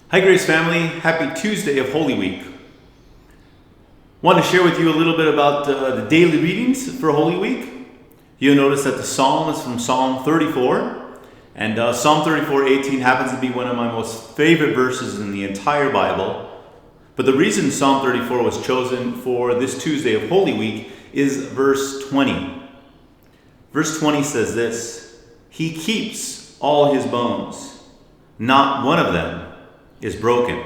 Hi Grace family, happy Tuesday of Holy Week. Want to share with you a little bit about the daily readings for Holy Week. You'll notice that the psalm is from Psalm 34, and Psalm 34:18 happens to be one of my most favorite verses in the entire Bible. But the reason Psalm 34 was chosen for this Tuesday of Holy Week is verse 20. Verse 20 says this: "He keeps all his bones, not one of them is broken."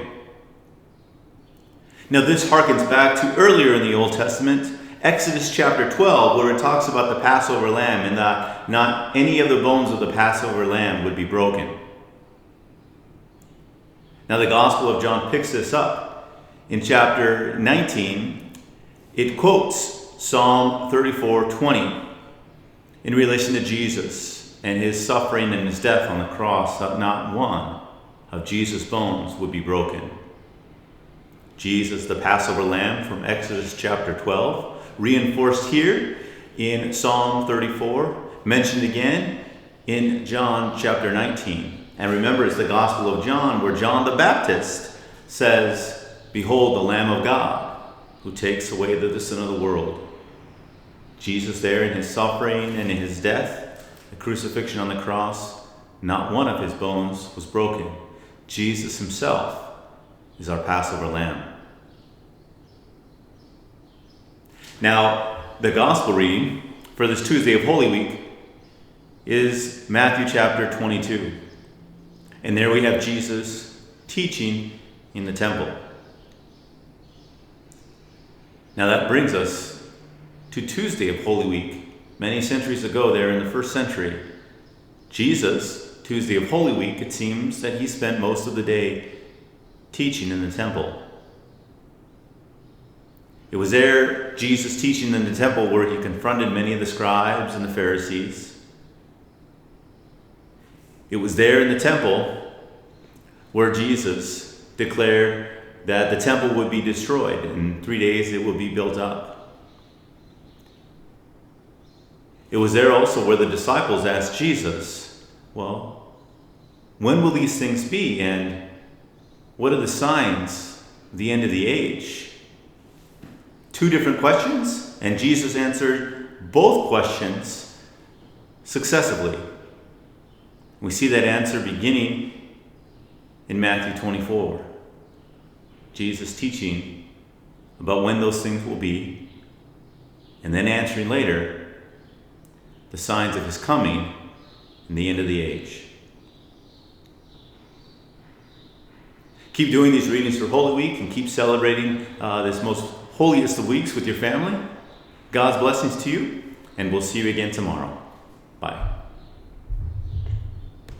Now this harkens back to earlier in the Old Testament, Exodus chapter 12, where it talks about the Passover lamb and that not any of the bones of the Passover lamb would be broken. Now the Gospel of John picks this up. In chapter 19, it quotes Psalm 34:20 in relation to Jesus and his suffering and his death on the cross, that not one of Jesus' bones would be broken. Jesus, the Passover lamb from Exodus chapter 12, reinforced here in Psalm 34, mentioned again in John chapter 19. And remember, it's the Gospel of John where John the Baptist says, "Behold the Lamb of God who takes away the sin of the world." Jesus there in his suffering and in his death, the crucifixion on the cross, not one of his bones was broken. Jesus himself is our Passover lamb. Now, the gospel reading for this Tuesday of Holy Week is Matthew chapter 22. And there we have Jesus teaching in the temple. Now that brings us to Tuesday of Holy Week. Many centuries ago there in the first century, Jesus, Tuesday of Holy Week, it seems that he spent most of the day teaching in the temple. It was there, Jesus teaching in the temple, where he confronted many of the scribes and the Pharisees. It was there in the temple where Jesus declared that the temple would be destroyed. In 3 days it would be built up. It was there also where the disciples asked Jesus, "Well, when will these things be, and what are the signs of the end of the age?" Two different questions, and Jesus answered both questions successively. We see that answer beginning in Matthew 24. Jesus teaching about when those things will be, and then answering later the signs of his coming and the end of the age. Keep doing these readings for Holy Week and keep celebrating this most holiest of weeks with your family. God's blessings to you, and we'll see you again tomorrow. Bye.